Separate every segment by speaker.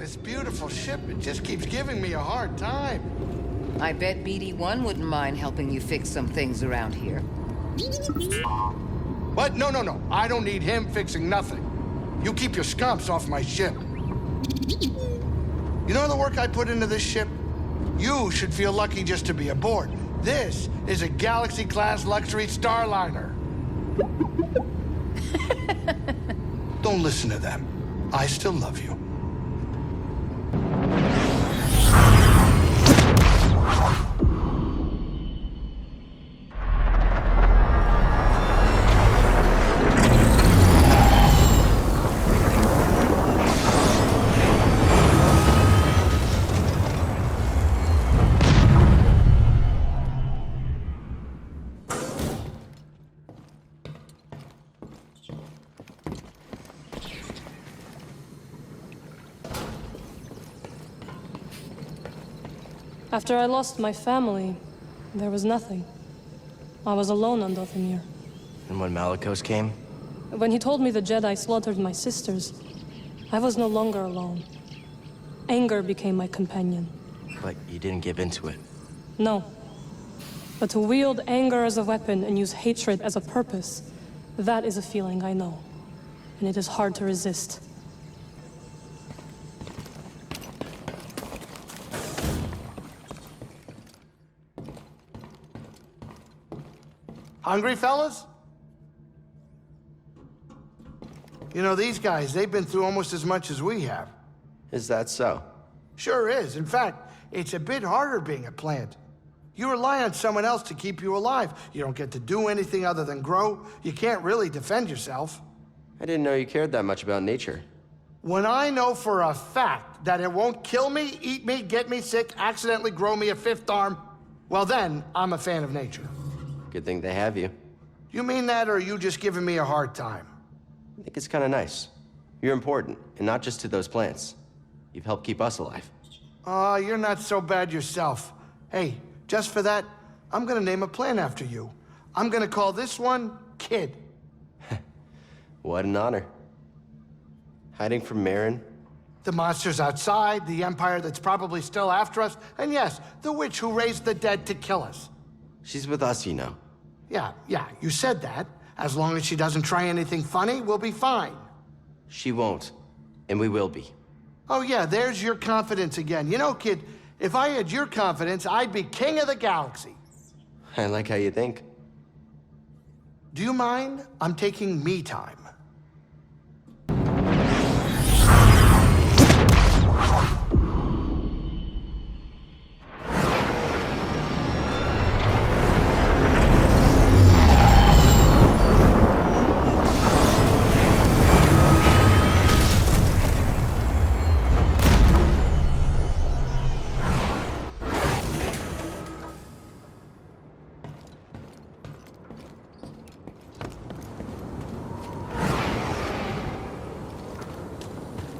Speaker 1: this beautiful ship. It just keeps giving me a hard time.
Speaker 2: I bet BD-1 wouldn't mind helping you fix some things around here.
Speaker 1: What? No, no, no. I don't need him fixing nothing. You keep your scumps off my ship. You know the work I put into this ship? You should feel lucky just to be aboard. This is a Galaxy-class luxury starliner. Don't listen to them. I still love you.
Speaker 3: After I lost my family, there was nothing. I was alone on Dothamir.
Speaker 4: And when Malicos came?
Speaker 3: When he told me the Jedi slaughtered my sisters, I was no longer alone. Anger became my companion.
Speaker 4: But you didn't give into it.
Speaker 3: No. But to wield anger as a weapon and use hatred as a purpose, that is a feeling I know. And it is hard to resist.
Speaker 1: Hungry, fellas? You know, these guys, they've been through almost as much as we have.
Speaker 4: Is that so?
Speaker 1: Sure is. In fact, it's a bit harder being a plant. You rely on someone else to keep you alive. You don't get to do anything other than grow. You can't really defend yourself.
Speaker 4: I didn't know you cared that much about nature.
Speaker 1: When I know for a fact that it won't kill me, eat me, get me sick, accidentally grow me a fifth arm, well then, I'm a fan of nature.
Speaker 4: Good thing they have you.
Speaker 1: You mean that, or are you just giving me a hard time?
Speaker 4: I think it's kind of nice. You're important, and not just to those plants. You've helped keep us alive.
Speaker 1: Oh, you're not so bad yourself. Hey, just for that, I'm gonna name a plant after you. I'm gonna call this one Kid.
Speaker 4: What an honor. Hiding from Marin?
Speaker 1: The monsters outside, the Empire that's probably still after us, and yes, the witch who raised the dead to kill us.
Speaker 4: She's with us, you know.
Speaker 1: Yeah, you said that. As long as she doesn't try anything funny, we'll be fine.
Speaker 4: She won't, and we will be.
Speaker 1: Oh yeah, there's your confidence again. You know, kid, if I had your confidence, I'd be king of the galaxy.
Speaker 4: I like how you think.
Speaker 1: Do you mind? I'm taking me time.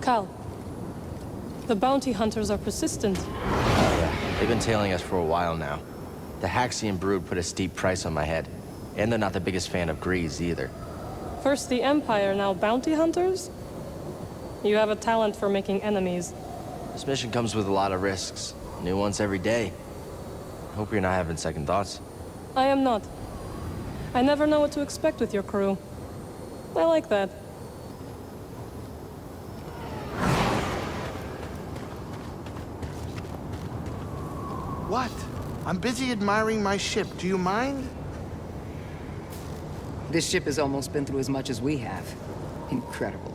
Speaker 3: Cal, the bounty hunters are persistent.
Speaker 4: Yeah, they've been tailing us for a while now. The Haxian brood put a steep price on my head. And they're not the biggest fan of Grease either.
Speaker 3: First the Empire, now bounty hunters? You have a talent for making enemies.
Speaker 4: This mission comes with a lot of risks. New ones every day. Hope you're not having second thoughts.
Speaker 3: I am not. I never know what to expect with your crew. I like that.
Speaker 1: What? I'm busy admiring my ship. Do you mind?
Speaker 2: This ship has almost been through as much as we have. Incredible.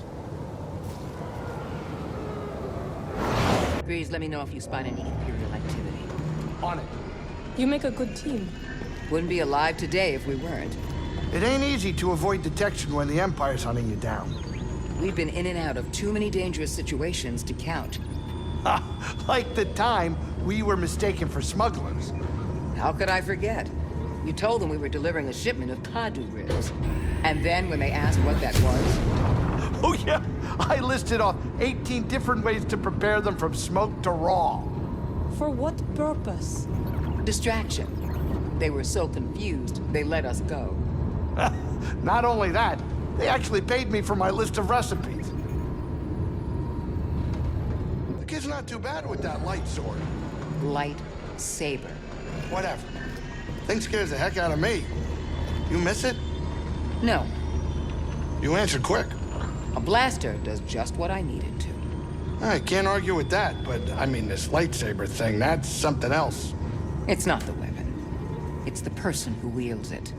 Speaker 2: Breeze, let me know if you spot any Imperial activity.
Speaker 1: On it.
Speaker 3: You make a good team.
Speaker 2: Wouldn't be alive today if we weren't.
Speaker 1: It ain't easy to avoid detection when the Empire's hunting you down.
Speaker 2: We've been in and out of too many dangerous situations to count.
Speaker 1: Like the time we were mistaken for smugglers.
Speaker 2: How could I forget? You told them we were delivering a shipment of Kadu ribs. And then when they asked what that was...
Speaker 1: Oh yeah, I listed off 18 different ways to prepare them from smoked to raw.
Speaker 3: For what purpose?
Speaker 2: Distraction. They were so confused, they let us go.
Speaker 1: Not only that, they actually paid me for my list of recipes. The He's not too bad with that light sword.
Speaker 2: Light saber.
Speaker 1: Whatever. Thing scares the heck out of me. You miss it?
Speaker 2: No,
Speaker 1: You answered quick.
Speaker 2: a blaster does just what I need it to.
Speaker 1: I can't argue with that, but I mean, this lightsaber thing, that's something else.
Speaker 2: It's not the weapon. It's the person who wields it.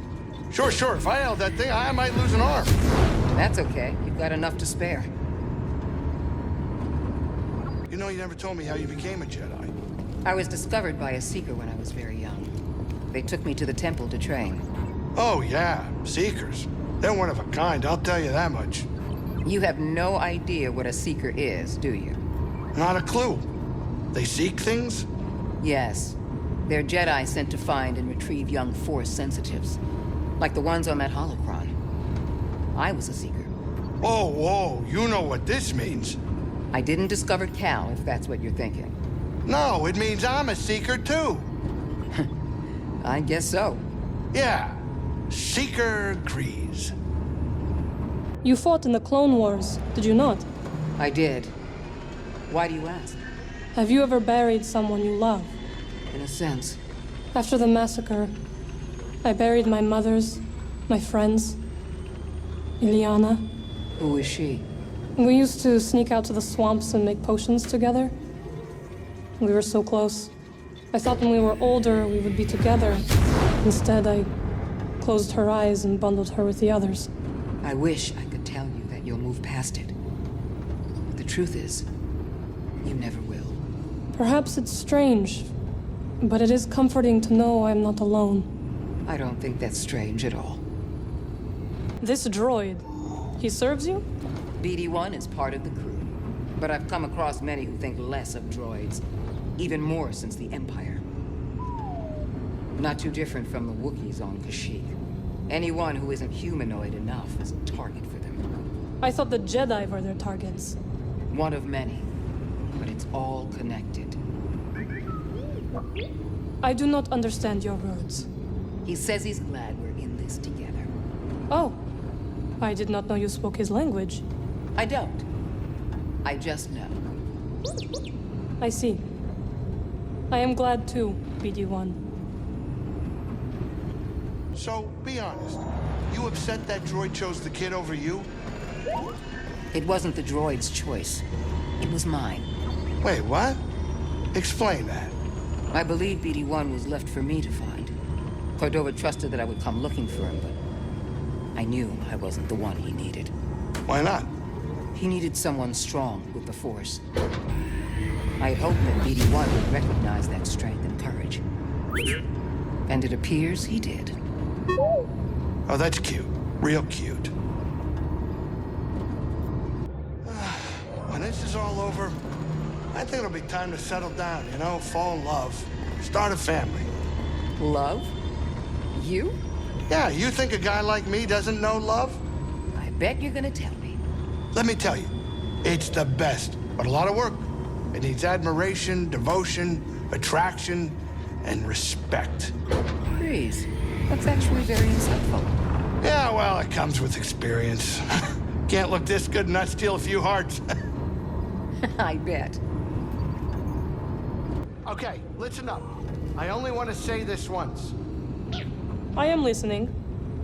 Speaker 1: Sure, if I held that thing, I might lose an arm.
Speaker 2: That's okay. You've got enough to spare.
Speaker 1: You know, you never told me how you became a Jedi.
Speaker 2: I was discovered by a Seeker when I was very young. They took me to the temple to train.
Speaker 1: Oh, yeah, Seekers. They're one of a kind, I'll tell you that much.
Speaker 2: You have no idea what a Seeker is, do you?
Speaker 1: Not a clue. They seek things?
Speaker 2: Yes. They're Jedi sent to find and retrieve young Force sensitives. Like the ones on that holocron. I was a Seeker.
Speaker 1: Oh, whoa, you know what this means.
Speaker 2: I didn't discover Cal, if that's what you're thinking.
Speaker 1: No, it means I'm a Seeker, too.
Speaker 2: I guess so.
Speaker 1: Yeah, Seeker Grease.
Speaker 3: You fought in the Clone Wars, did you not?
Speaker 2: I did. Why do you ask?
Speaker 3: Have you ever buried someone you love?
Speaker 2: In a sense.
Speaker 3: After the massacre, I buried my mother's, my friends, Ileana.
Speaker 2: Who is she?
Speaker 3: We used to sneak out to the swamps and make potions together. We were so close. I thought when we were older, we would be together. Instead, I closed her eyes and bundled her with the others.
Speaker 2: I wish I could tell you that you'll move past it. But the truth is, you never will.
Speaker 3: Perhaps it's strange, but it is comforting to know I'm not alone.
Speaker 2: I don't think that's strange at all.
Speaker 3: This droid, he serves you?
Speaker 2: BD-1 is part of the crew. But I've come across many who think less of droids. Even more since the Empire. Not too different from the Wookiees on Kashyyyk. Anyone who isn't humanoid enough is a target for them.
Speaker 3: I thought the Jedi were their targets.
Speaker 2: One of many. But it's all connected.
Speaker 3: I do not understand your words.
Speaker 2: He says he's glad we're in this together.
Speaker 3: Oh, I did not know you spoke his language.
Speaker 2: I don't. I just know.
Speaker 3: I see. I am glad too, BD-1.
Speaker 1: So, be honest. You upset that droid chose the kid over you?
Speaker 2: It wasn't the droid's choice. It was mine.
Speaker 1: Wait, what? Explain that.
Speaker 2: I believe BD-1 was left for me to find. Cordova trusted that I would come looking for him, but I knew I wasn't the one he needed.
Speaker 1: Why not?
Speaker 2: He needed someone strong with the Force. I had hoped that BD-1 would recognize that strength and courage. And it appears he did.
Speaker 1: Oh, that's cute. Real cute. When this is all over, I think it'll be time to settle down, you know, fall in love, start a family.
Speaker 2: Love? You?
Speaker 1: Yeah, you think a guy like me doesn't know love?
Speaker 2: I bet you're gonna tell me.
Speaker 1: Let me tell you, it's the best, but a lot of work. It needs admiration, devotion, attraction, and respect.
Speaker 2: Please. That's actually very insightful.
Speaker 1: Yeah, well, it comes with experience. Can't look this good and not steal a few hearts.
Speaker 2: I bet.
Speaker 1: Okay, listen up. I only want to say this once.
Speaker 3: I am listening.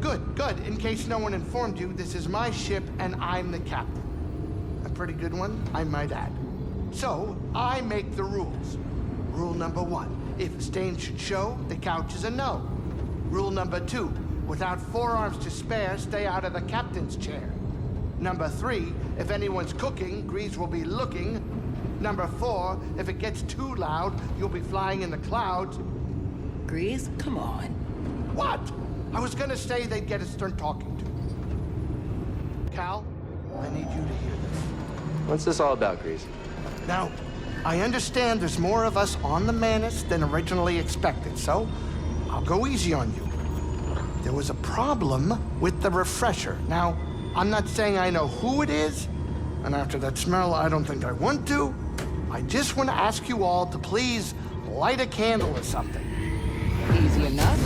Speaker 1: Good. In case no one informed you, this is my ship and I'm the captain. A pretty good one, I might add. So, I make the rules. Rule number 1, if a stain should show, the couch is a no. Rule number 2, without forearms to spare, stay out of the captain's chair. Number 3, if anyone's cooking, Grease will be looking. Number 4, if it gets too loud, you'll be flying in the clouds.
Speaker 2: Grease, come on.
Speaker 1: What? I was gonna say they'd get a stern talking to. Cal, I need you to hear this.
Speaker 4: What's this all about, Grease?
Speaker 1: Now, I understand there's more of us on the Manus than originally expected, so I'll go easy on you. There was a problem with the refresher. Now, I'm not saying I know who it is, and after that smell, I don't think I want to. I just want to ask you all to please light a candle or something.
Speaker 2: Easy enough.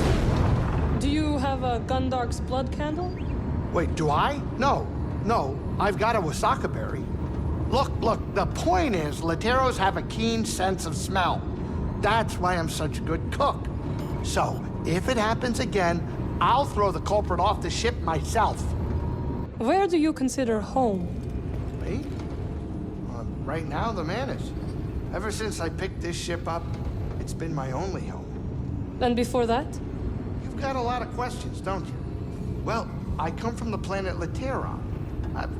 Speaker 3: Do you have a Gundark's blood candle?
Speaker 1: Wait, do I? No, I've got a Wasaka berry. Look, the point is, Lateros have a keen sense of smell. That's why I'm such a good cook. So, if it happens again, I'll throw the culprit off the ship myself.
Speaker 3: Where do you consider home?
Speaker 1: Me? Right now, the Manus. Ever since I picked this ship up, it's been my only home.
Speaker 3: And before that?
Speaker 1: You've got a lot of questions, don't you? Well, I come from the planet Lateron.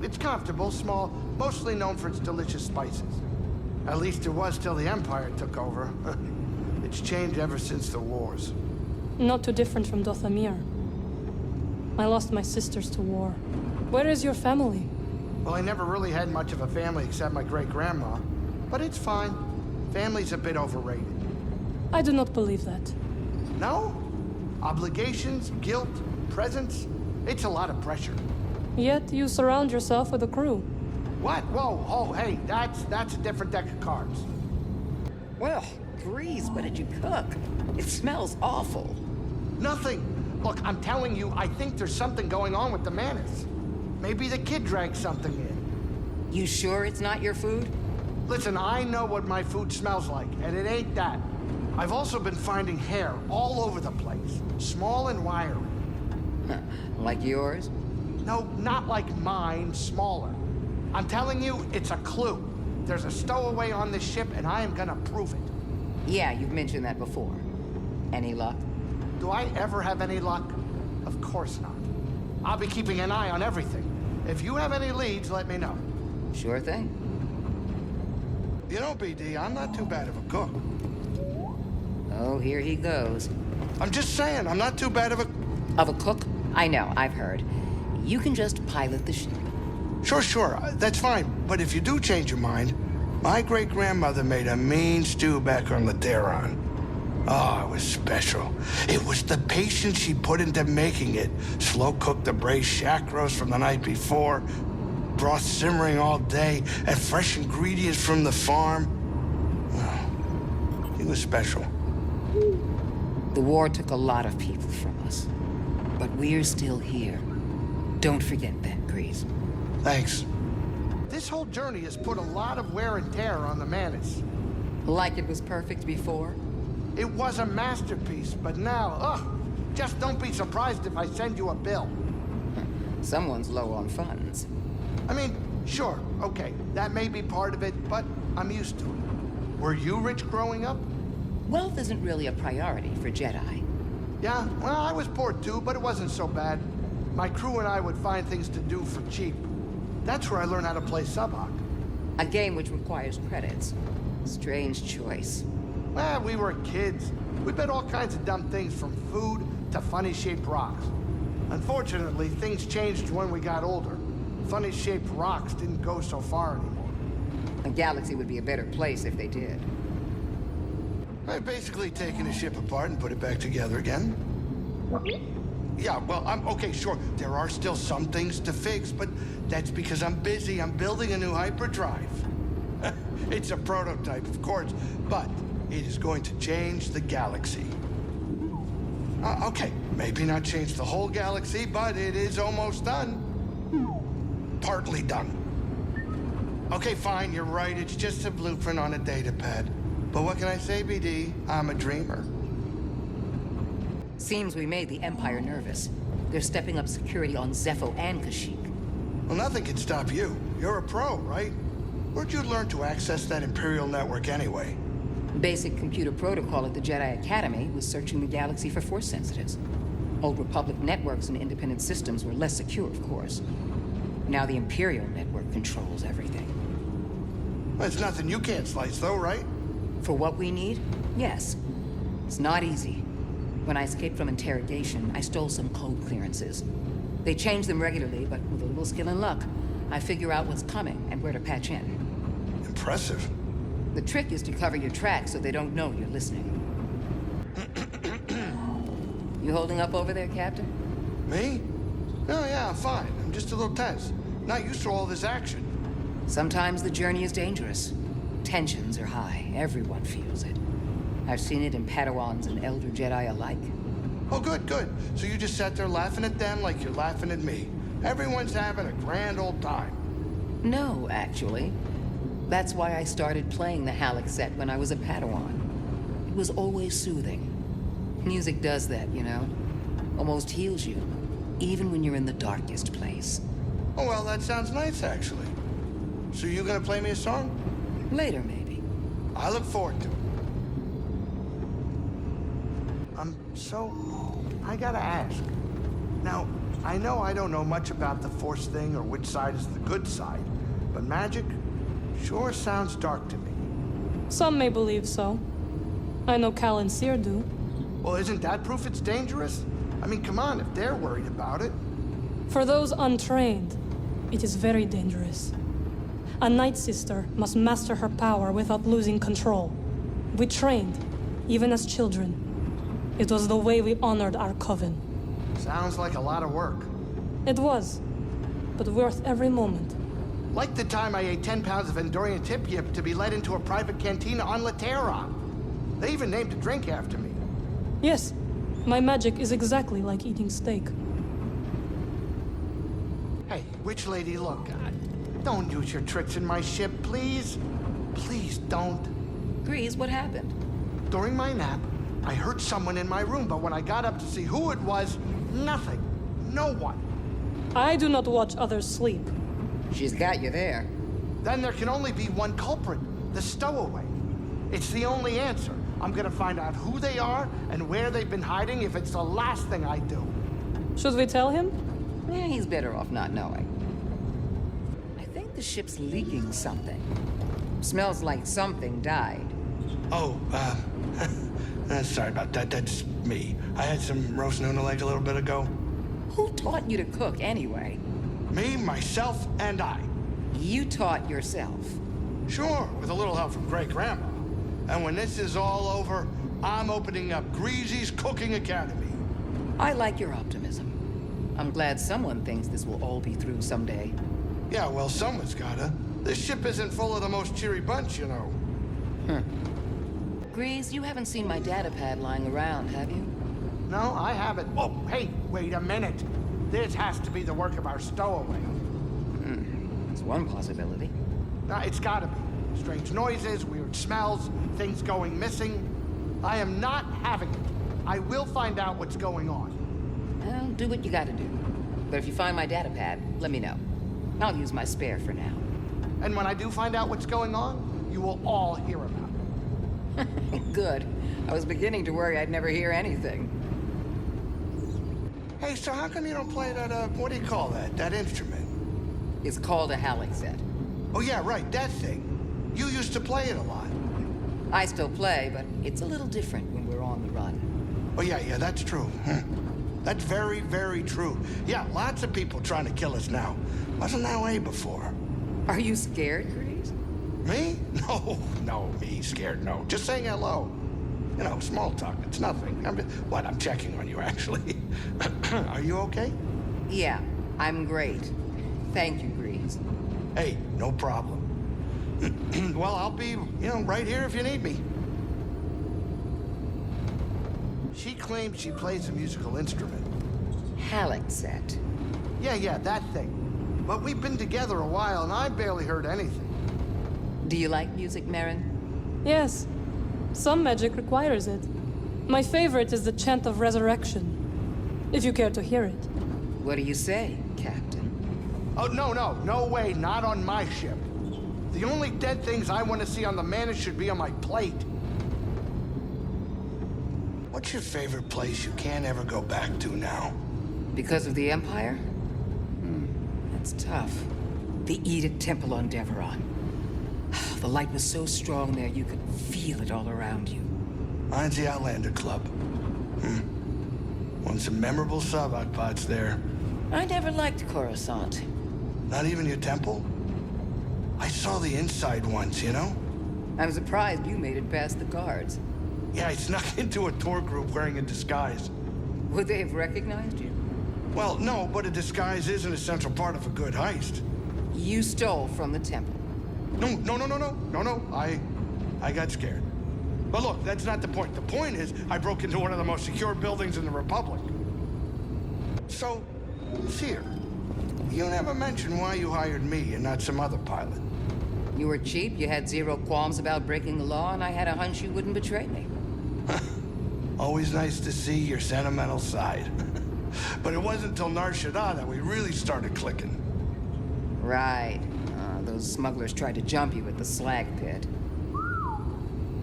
Speaker 1: It's comfortable, small, mostly known for its delicious spices. At least it was till the Empire took over. It's changed ever since the wars.
Speaker 3: Not too different from Dothamir. I lost my sisters to war. Where is your family?
Speaker 1: Well, I never really had much of a family except my great-grandma. But it's fine. Family's a bit overrated.
Speaker 3: I do not believe that.
Speaker 1: No? Obligations, guilt, presents? It's a lot of pressure.
Speaker 3: Yet you surround yourself with a crew.
Speaker 1: What? Whoa, oh, hey, that's a different deck of cards.
Speaker 2: Well, Grease, what did you cook? It smells awful.
Speaker 1: Nothing. Look, I'm telling you, I think there's something going on with the Manus. Maybe the kid dragged something in.
Speaker 2: You sure it's not your food?
Speaker 1: Listen, I know what my food smells like, and it ain't that. I've also been finding hair all over the place, small and wiry.
Speaker 2: Like yours?
Speaker 1: No, not like mine, smaller. I'm telling you, it's a clue. There's a stowaway on this ship, and I am gonna prove it.
Speaker 2: Yeah, you've mentioned that before. Any luck?
Speaker 1: Do I ever have any luck? Of course not. I'll be keeping an eye on everything. If you have any leads, let me know.
Speaker 2: Sure thing.
Speaker 1: You know, BD, I'm not too bad of a cook.
Speaker 2: Oh, here he goes.
Speaker 1: I'm just saying, I'm not too bad of a...
Speaker 2: Of a cook? I know, I've heard. You can just pilot the ship.
Speaker 1: Sure, that's fine. But if you do change your mind, my great-grandmother made a mean stew back on Lateron. Oh, it was special. It was the patience she put into making it. Slow-cooked the braised shack roast from the night before, broth simmering all day, and fresh ingredients from the farm. Oh, it was special.
Speaker 2: The war took a lot of people from us. But we're still here. Don't forget that, Grease.
Speaker 1: Thanks. This whole journey has put a lot of wear and tear on the Manus.
Speaker 2: Like it was perfect before?
Speaker 1: It was a masterpiece, but now, just don't be surprised if I send you a bill.
Speaker 2: Someone's low on funds.
Speaker 1: I mean, sure, okay, that may be part of it, but I'm used to it. Were you rich growing up?
Speaker 2: Wealth isn't really a priority for Jedi.
Speaker 1: Yeah, well, I was poor too, but it wasn't so bad. My crew and I would find things to do for cheap. That's where I learned how to play Subhawk.
Speaker 2: A game which requires credits. Strange choice.
Speaker 1: Well, we were kids. We bet all kinds of dumb things from food to funny-shaped rocks. Unfortunately, things changed when we got older. Funny-shaped rocks didn't go so far anymore.
Speaker 2: A galaxy would be a better place if they did.
Speaker 1: I've basically taken a ship apart and put it back together again. Yeah, well, okay, sure. There are still some things to fix, but that's because I'm busy. I'm building a new hyperdrive. It's a prototype, of course, but it is going to change the galaxy. Okay, maybe not change the whole galaxy, but it is almost done. Partly done. Okay, fine, you're right. It's just a blueprint on a data pad. But what can I say, BD? I'm a dreamer.
Speaker 2: Seems we made the Empire nervous. They're stepping up security on Zepho and Kashyyyk.
Speaker 1: Well, nothing can stop you. You're a pro, right? Where'd you learn to access that Imperial network anyway?
Speaker 2: Basic computer protocol at the Jedi Academy was searching the galaxy for Force sensitives. Old Republic networks and independent systems were less secure, of course. Now the Imperial network controls everything.
Speaker 1: Well, it's nothing you can't slice, though, right?
Speaker 2: For what we need? Yes. It's not easy. When I escaped from interrogation, I stole some code clearances. They change them regularly, but with a little skill and luck, I figure out what's coming and where to patch in.
Speaker 1: Impressive.
Speaker 2: The trick is to cover your tracks so they don't know you're listening. You holding up over there, Captain?
Speaker 1: Me? Oh, yeah, I'm fine. I'm just a little tense. Not used to all this action.
Speaker 2: Sometimes the journey is dangerous. Tensions are high. Everyone feels it. I've seen it in Padawans and Elder Jedi alike.
Speaker 1: Oh, good. So you just sat there laughing at them like you're laughing at me. Everyone's having a grand old time.
Speaker 2: No, actually. That's why I started playing the Halleck set when I was a Padawan. It was always soothing. Music does that, you know? Almost heals you, even when you're in the darkest place.
Speaker 1: Oh, well, that sounds nice, actually. So you gonna play me a song?
Speaker 2: Later, maybe.
Speaker 1: I look forward to it. So, I gotta ask. Now, I know I don't know much about the Force thing or which side is the good side, but magic sure sounds dark to me.
Speaker 3: Some may believe so. I know Cal and Seer do.
Speaker 1: Well, isn't that proof it's dangerous? I mean, come on, if they're worried about it.
Speaker 3: For those untrained, it is very dangerous. A Night Sister must master her power without losing control. We trained, even as children. It was the way we honored our coven.
Speaker 1: Sounds like a lot of work.
Speaker 3: It was, but worth every moment.
Speaker 1: Like the time I ate 10 pounds of Endorian tip yip to be led into a private cantina on Laterra. They even named a drink after me.
Speaker 3: Yes, my magic is exactly like eating steak.
Speaker 1: Hey, witch lady, look. Don't use your tricks in my ship, please. Please don't.
Speaker 2: Grease, what happened?
Speaker 1: During my nap, I heard someone in my room, but when I got up to see who it was, nothing. No one.
Speaker 3: I do not watch others sleep.
Speaker 2: She's got you there.
Speaker 1: Then there can only be one culprit, the stowaway. It's the only answer. I'm gonna find out who they are and where they've been hiding if it's the last thing I do.
Speaker 3: Should we tell him?
Speaker 2: Yeah, he's better off not knowing. I think the ship's leaking something. Smells like something died.
Speaker 1: Oh, sorry about that. That's me. I had some roast Nuna leg a little bit ago.
Speaker 2: Who taught you to cook anyway?
Speaker 1: Me, myself, and I.
Speaker 2: You taught yourself.
Speaker 1: Sure, with a little help from Great Grandma. And when this is all over, I'm opening up Greasy's Cooking Academy.
Speaker 2: I like your optimism. I'm glad someone thinks this will all be through someday.
Speaker 1: Yeah, well, someone's gotta. This ship isn't full of the most cheery bunch, you know.
Speaker 2: Grease, you haven't seen my data pad lying around, have you?
Speaker 1: No, I haven't. Whoa, hey, wait a minute. This has to be the work of our stowaway.
Speaker 2: That's one possibility.
Speaker 1: It's gotta be. Strange noises, weird smells, things going missing. I am not having it. I will find out what's going on.
Speaker 2: Well, do what you gotta do. But if you find my data pad, let me know. I'll use my spare for now.
Speaker 1: And when I do find out what's going on, you will all hear about it.
Speaker 2: Good. I was beginning to worry I'd never hear anything.
Speaker 1: Hey, so how come you don't play that, what do you call that? That instrument?
Speaker 2: It's called a Halleck set.
Speaker 1: Oh, yeah, right, that thing. You used to play it a lot.
Speaker 2: I still play, but it's a little different when we're on the run.
Speaker 1: Oh, yeah, that's true. That's very, very true. Yeah, lots of people trying to kill us now. Wasn't that way before.
Speaker 2: Are you scared, Grease?
Speaker 1: Me? No, me scared, no. Just saying hello. You know, small talk, it's nothing. I'm checking on you, actually. Are you okay?
Speaker 2: Yeah, I'm great. Thank you, Grease.
Speaker 1: Hey, no problem. Well, I'll be, right here if you need me. She claims she plays a musical instrument.
Speaker 2: Halleck set.
Speaker 1: Yeah, that thing. But we've been together a while, and I barely heard anything.
Speaker 2: Do you like music, Marin?
Speaker 3: Yes. Some magic requires it. My favorite is the chant of resurrection. If you care to hear it.
Speaker 2: What do you say, Captain?
Speaker 1: Oh, no way, not on my ship. The only dead things I want to see on the Manus should be on my plate. What's your favorite place you can't ever go back to now?
Speaker 2: Because of the Empire? That's tough. The Edict Temple on Deveron. The light was so strong there you could feel it all around you.
Speaker 1: Mine's the Outlander Club. Won some memorable Sabak pots there.
Speaker 2: I never liked Coruscant.
Speaker 1: Not even your temple? I saw the inside once, you know?
Speaker 2: I'm surprised you made it past the guards.
Speaker 1: Yeah, I snuck into a tour group wearing a disguise.
Speaker 2: Would they have recognized you?
Speaker 1: Well, no, but a disguise is an essential part of a good heist.
Speaker 2: You stole from the temple.
Speaker 1: No. I got scared. But look, that's not the point. The point is, I broke into one of the most secure buildings in the Republic. So, Seer, you never mentioned why you hired me and not some other pilot.
Speaker 2: You were cheap, you had zero qualms about breaking the law, and I had a hunch you wouldn't betray me.
Speaker 1: Always nice to see your sentimental side. But it wasn't until Nar Shaddaa that we really started clicking.
Speaker 2: Right. Those smugglers tried to jump you at the slag pit.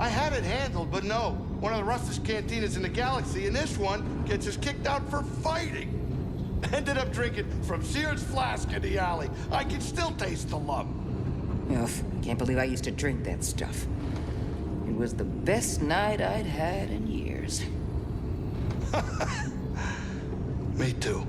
Speaker 1: I had it handled, but no. One of the roughest cantinas in the galaxy, and this one gets us kicked out for fighting. Ended up drinking from Sears' flask in the alley. I can still taste the lump.
Speaker 2: Ugh, can't believe I used to drink that stuff. It was the best night I'd had in years.
Speaker 1: Me too.